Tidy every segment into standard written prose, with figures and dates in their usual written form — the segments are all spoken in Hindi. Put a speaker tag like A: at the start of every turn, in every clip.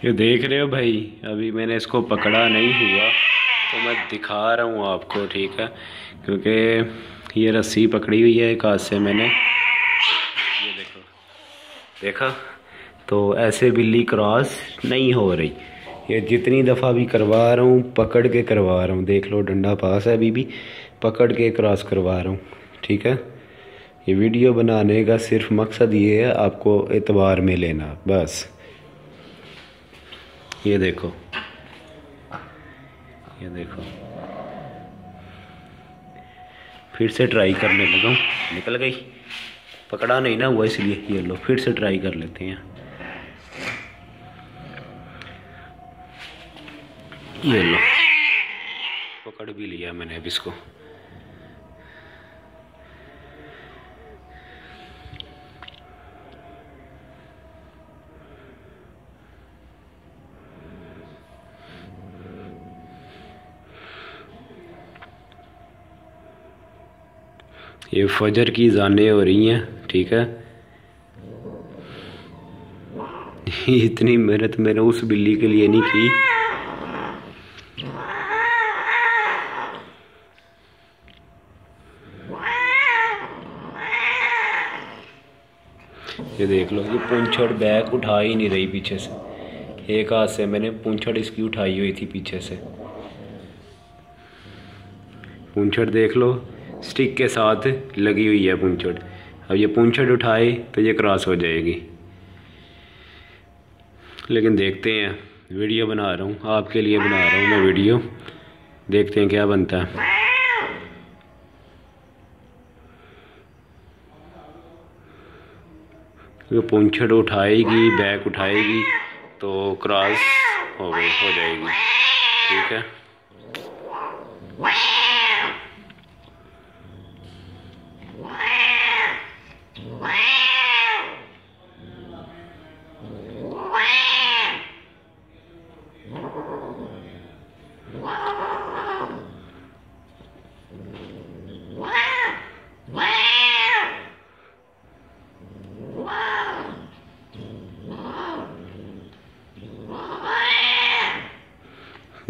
A: ये देख रहे हो भाई, अभी मैंने इसको पकड़ा नहीं हुआ तो मैं दिखा रहा हूँ आपको, ठीक है। क्योंकि ये रस्सी पकड़ी हुई है एक हाथ से मैंने, ये देखो, देखा। तो ऐसे बिल्ली क्रॉस नहीं हो रही। ये जितनी दफ़ा भी करवा रहा हूँ पकड़ के करवा रहा हूँ, देख लो डंडा पास है अभी भी, पकड़ के क्रॉस करवा रहा हूँ, ठीक है। ये वीडियो बनाने का सिर्फ मकसद ये है आपको एतबार में लेना, बस। ये देखो, ये देखो, फिर से ट्राई करने लगा हूँ, निकल गई। पकड़ा नहीं ना हुआ इसलिए। ये लो, फिर से ट्राई कर लेते हैं। ये लो, पकड़ भी लिया मैंने अब इसको। ये फजर की जाने हो रही हैं, ठीक है। इतनी मेहनत मैंने उस बिल्ली के लिए नहीं की। ये देख लो, ये पूंछड़ बैक उठा ही नहीं रही पीछे से। एक हाथ से मैंने पूंछड़ इसकी उठाई हुई थी पीछे से। पूंछड़ देख लो, स्टिक के साथ लगी हुई है पूंछड़। अब ये पूंछड़ उठाए तो ये क्रॉस हो जाएगी। लेकिन देखते हैं, वीडियो बना रहा हूँ आपके लिए, बना रहा हूँ मैं वीडियो, देखते हैं क्या बनता है। ये पूंछड़ उठाएगी, बैक उठाएगी तो क्रॉस हो जाएगी, ठीक है।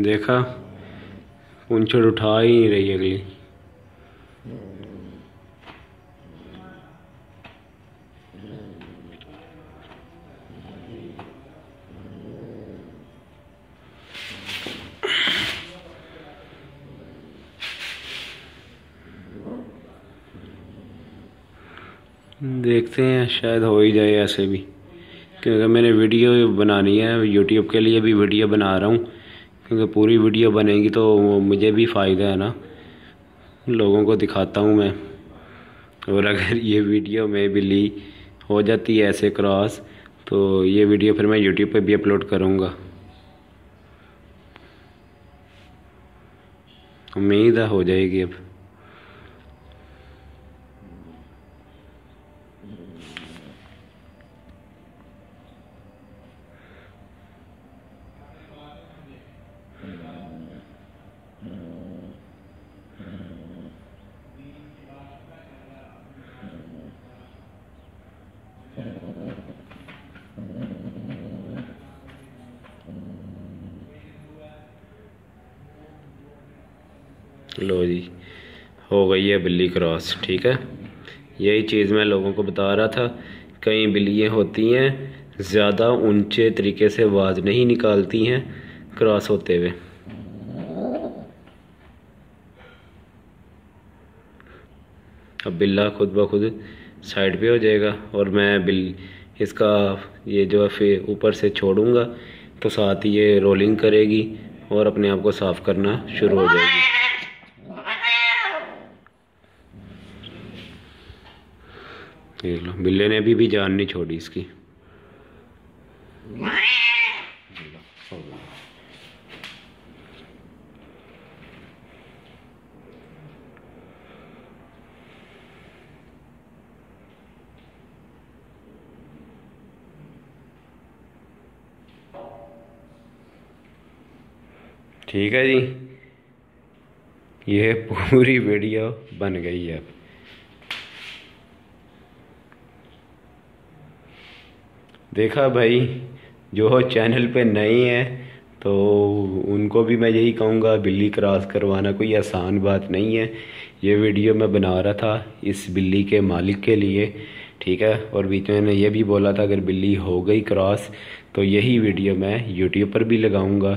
A: देखा, पूंछड़ उठा ही नहीं रही अगली। देखते हैं, शायद हो ही जाए ऐसे भी, क्योंकि मैंने वीडियो बनानी है, यूट्यूब के लिए भी वीडियो बना रहा हूँ। क्योंकि पूरी वीडियो बनेगी तो मुझे भी फ़ायदा है ना, लोगों को दिखाता हूँ मैं। और अगर ये वीडियो में बिल्ली हो जाती है ऐसे क्रॉस, तो ये वीडियो फिर मैं यूट्यूब पे भी अपलोड करूँगा। उम्मीद है हो जाएगी अब। लो जी, हो गई है बिल्ली क्रॉस, ठीक है। यही चीज़ मैं लोगों को बता रहा था। कई बिल्लियाँ होती हैं ज़्यादा ऊंचे तरीके से आवाज़ नहीं निकालती हैं क्रॉस होते हुए। अब बिल्ला खुद ब खुद साइड पे हो जाएगा और मैं इसका ये जो है फिर ऊपर से छोड़ूंगा तो साथ ही ये रोलिंग करेगी और अपने आप को साफ़ करना शुरू हो जाएगी। देख लो, बिल्ले ने भी जान नहीं छोड़ी इसकी। ठीक है जी, ये पूरी वीडियो बन गई है। देखा भाई, जो चैनल पे नए हैं तो उनको भी मैं यही कहूँगा, बिल्ली क्रॉस करवाना कोई आसान बात नहीं है। ये वीडियो मैं बना रहा था इस बिल्ली के मालिक के लिए, ठीक है। और बीच में मैंने ये भी बोला था अगर बिल्ली हो गई क्रॉस तो यही वीडियो मैं यूट्यूब पर भी लगाऊंगा।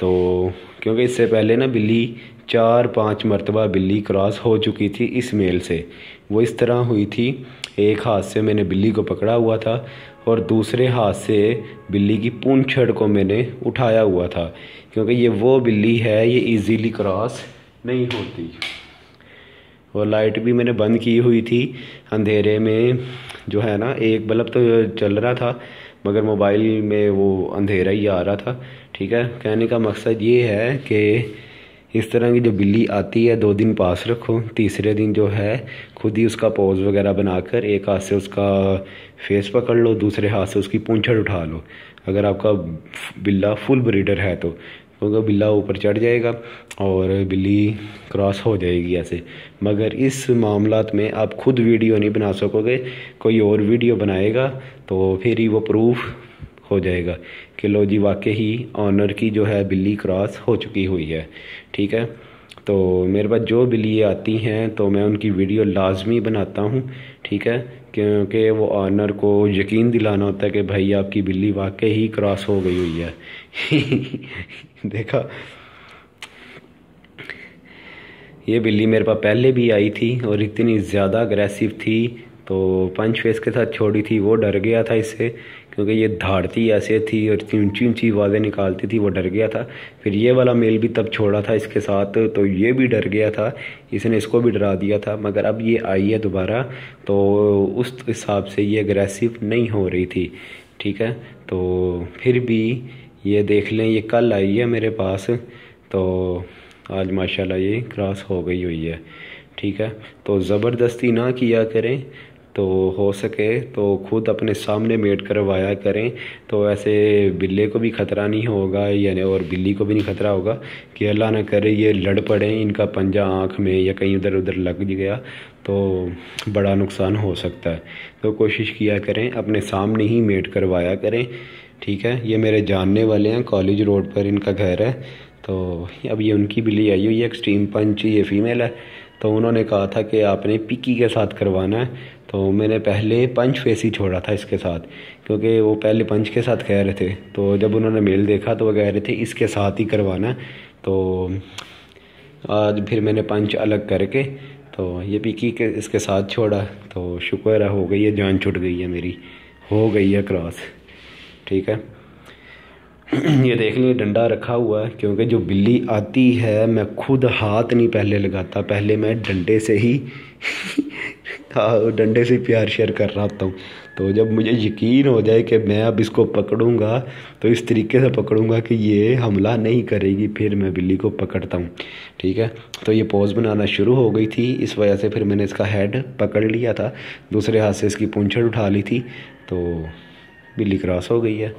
A: तो क्योंकि इससे पहले ना बिल्ली 4-5 मरतबा बिल्ली क्रॉस हो चुकी थी इस मेल से। वो इस तरह हुई थी, एक हाथ से मैंने बिल्ली को पकड़ा हुआ था और दूसरे हाथ से बिल्ली की पूंछड़ को मैंने उठाया हुआ था, क्योंकि ये वो बिल्ली है ये इजीली क्रॉस नहीं होती। और लाइट भी मैंने बंद की हुई थी, अंधेरे में जो है ना एक बल्ब तो चल रहा था मगर मोबाइल में वो अंधेरा ही आ रहा था, ठीक है। कहने का मकसद ये है कि इस तरह की जो बिल्ली आती है 2 दिन पास रखो, तीसरे दिन जो है खुद ही उसका पोज वगैरह बनाकर एक हाथ से उसका फेस पकड़ लो, दूसरे हाथ से उसकी पूंछड़ उठा लो। अगर आपका बिल्ला फुल ब्रीडर है तो क्योंकि बिल्ला ऊपर चढ़ जाएगा और बिल्ली क्रॉस हो जाएगी ऐसे। मगर इस मामलात में आप खुद वीडियो नहीं बना सकोगे, कोई और वीडियो बनाएगा तो फिर ही वो प्रूफ हो जाएगा कि लो जी वाकई ही ऑनर की जो है बिल्ली क्रॉस हो चुकी हुई है, ठीक है। तो मेरे पास जो बिल्ली आती हैं तो मैं उनकी वीडियो लाजमी बनाता हूँ, ठीक है, क्योंकि वो ऑनर को यकीन दिलाना होता है कि भाई आपकी बिल्ली वाकई ही क्रॉस हो गई हुई है। देखा, ये बिल्ली मेरे पास पहले भी आई थी और इतनी ज़्यादा अग्रेसिव थी, तो पंच फेस के साथ छोड़ी थी, वो डर गया था इससे क्योंकि ये धाड़ती ऐसे थी और इतनी ऊंची ऊंची आवाज़ें निकालती थी, वो डर गया था। फिर ये वाला मेल भी तब छोड़ा था इसके साथ तो ये भी डर गया था, इसने इसको भी डरा दिया था। मगर अब ये आई है दोबारा तो उस हिसाब से ये अग्रेसिव नहीं हो रही थी, ठीक है। तो फिर भी ये देख लें, ये कल आई है मेरे पास तो आज माशाल्लाह ये क्रॉस हो गई हुई है, ठीक है। तो ज़बरदस्ती ना किया करें, तो हो सके तो खुद अपने सामने मेट करवाया करें, तो ऐसे बिल्ले को भी ख़तरा नहीं होगा यानी और बिल्ली को भी नहीं ख़तरा होगा कि अल्लाह ना करे ये लड़ पड़े, इनका पंजा आँख में या कहीं उधर उधर लग गया तो बड़ा नुकसान हो सकता है। तो कोशिश किया करें अपने सामने ही मेट करवाया करें, ठीक है। ये मेरे जानने वाले हैं, कॉलेज रोड पर इनका घर है। तो अब ये उनकी बिल्ली आई हुई है एक्सट्रीम पंच, ये फ़ीमेल है। तो उन्होंने कहा था कि आपने पिकी के साथ करवाना है, तो मैंने पहले पंच फेस ही छोड़ा था इसके साथ क्योंकि वो पहले पंच के साथ कह रहे थे। तो जब उन्होंने मेल देखा तो वो कह रहे थे इसके साथ ही करवाना। तो आज फिर मैंने पंच अलग करके तो ये पिकी के इसके साथ छोड़ा, तो शुक्र है हो गई है, जान छुट गई है मेरी, हो गई है क्रॉस, ठीक है। ये देख लीजिए डंडा रखा हुआ है क्योंकि जो बिल्ली आती है मैं खुद हाथ नहीं पहले लगाता, पहले मैं डंडे से ही हाँ डंडे से प्यार शेयर कर रहा होता हूँ। तो जब मुझे यकीन हो जाए कि मैं अब इसको पकड़ूंगा तो इस तरीके से पकड़ूंगा कि ये हमला नहीं करेगी, फिर मैं बिल्ली को पकड़ता हूँ, ठीक है। तो ये पोज बनाना शुरू हो गई थी, इस वजह से फिर मैंने इसका हेड पकड़ लिया था, दूसरे हाथ से इसकी पूंछड़ उठा ली थी, तो बिल्ली क्रॉस हो गई है,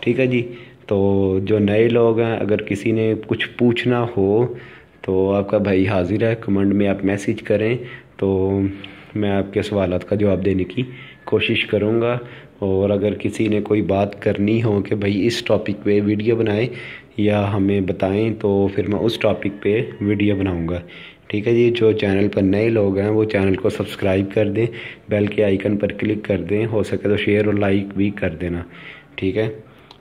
A: ठीक है जी। तो जो नए लोग हैं अगर किसी ने कुछ पूछना हो तो आपका भाई हाजिर है, कमेंट में आप मैसेज करें तो मैं आपके सवालात का जवाब देने की कोशिश करूँगा। और अगर किसी ने कोई बात करनी हो कि भाई इस टॉपिक पे वीडियो बनाएं या हमें बताएं तो फिर मैं उस टॉपिक पे वीडियो बनाऊँगा, ठीक है जी। जो चैनल पर नए लोग हैं वो चैनल को सब्सक्राइब कर दें, बेल के आइकन पर क्लिक कर दें, हो सके तो शेयर और लाइक भी कर देना, ठीक है।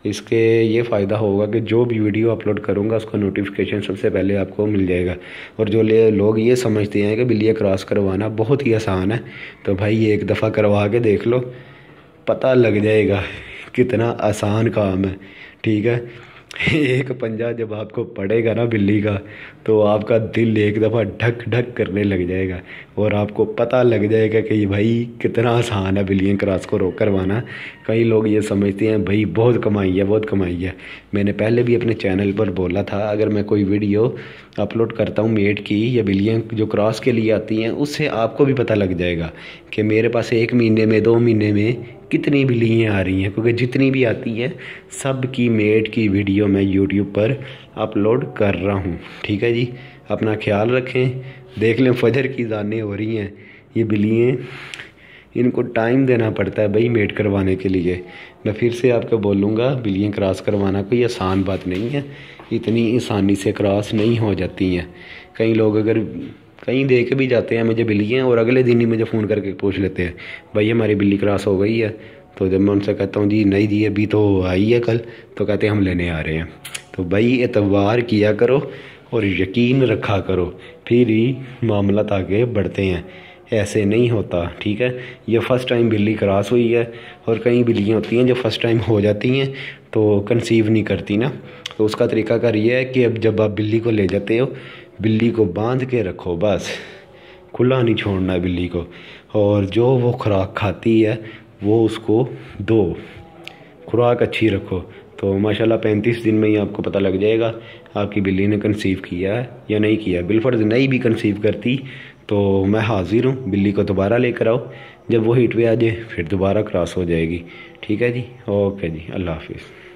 A: इसके ये फ़ायदा होगा कि जो भी वीडियो अपलोड करूँगा उसका नोटिफिकेशन सबसे पहले आपको मिल जाएगा। और जो लोग ये समझते हैं कि बिल्ली क्रॉस करवाना बहुत ही आसान है, तो भाई ये एक दफ़ा करवा के देख लो, पता लग जाएगा कितना आसान काम है, ठीक है। एक पंजा जब आपको पड़ेगा ना बिल्ली का तो आपका दिल एक दफ़ा ढक ढक करने लग जाएगा और आपको पता लग जाएगा कि भाई कितना आसान है बिल्लियाँ क्रॉस को रोक करवाना। कई लोग ये समझते हैं भाई बहुत कमाई है, बहुत कमाई है। मैंने पहले भी अपने चैनल पर बोला था अगर मैं कोई वीडियो अपलोड करता हूँ मेट की या बिल्लियाँ जो क्रॉस के लिए आती हैं उससे आपको भी पता लग जाएगा कि मेरे पास 1 महीने में 2 महीने में कितनी बिल्लियाँ आ रही हैं, क्योंकि जितनी भी आती हैं सब की मेट की वीडियो मैं यूट्यूब पर अपलोड कर रहा हूँ, ठीक है जी। अपना ख्याल रखें, देख लें फजर की अज़ानें हो रही हैं, ये बिल्लियाँ इनको टाइम देना पड़ता है भाई मेट करवाने के लिए। मैं फिर से आपको बोलूँगा, बिल्लियाँ क्रॉस करवाना कोई आसान बात नहीं है, इतनी आसानी से क्रॉस नहीं हो जाती हैं। कई लोग अगर कहीं दे के भी जाते हैं मुझे बिल्लियाँ, और अगले दिन ही मुझे फ़ोन करके पूछ लेते हैं भाई हमारी बिल्ली क्रॉस हो गई है। तो जब मैं उनसे कहता हूँ जी नहीं जी अभी तो आई है कल, तो कहते हैं हम लेने आ रहे हैं। तो भाई एतबार किया करो और यकीन रखा करो, फिर ही मामला आगे बढ़ते हैं, ऐसे नहीं होता, ठीक है। ये फ़र्स्ट टाइम बिल्ली क्रॉस हुई है, और कई बिल्लियाँ होती हैं जो फ़र्स्ट टाइम हो जाती हैं तो कंसीव नहीं करती ना। तो उसका तरीकाकार ये है कि अब जब आप बिल्ली को ले जाते हो, बिल्ली को बांध के रखो, बस खुला नहीं छोड़ना है बिल्ली को, और जो वो खुराक खाती है वो उसको दो, खुराक अच्छी रखो। तो माशाल्लाह 35 दिन में ही आपको पता लग जाएगा आपकी बिल्ली ने कंसीव किया है या नहीं किया। बिलफर्ज नहीं भी कंसीव करती तो मैं हाजिर हूँ, बिल्ली को दोबारा लेकर आओ, जब वो हीट पे आ जाए फिर दोबारा क्रॉस हो जाएगी, ठीक है जी। ओके जी, अल्लाह हाफिज़।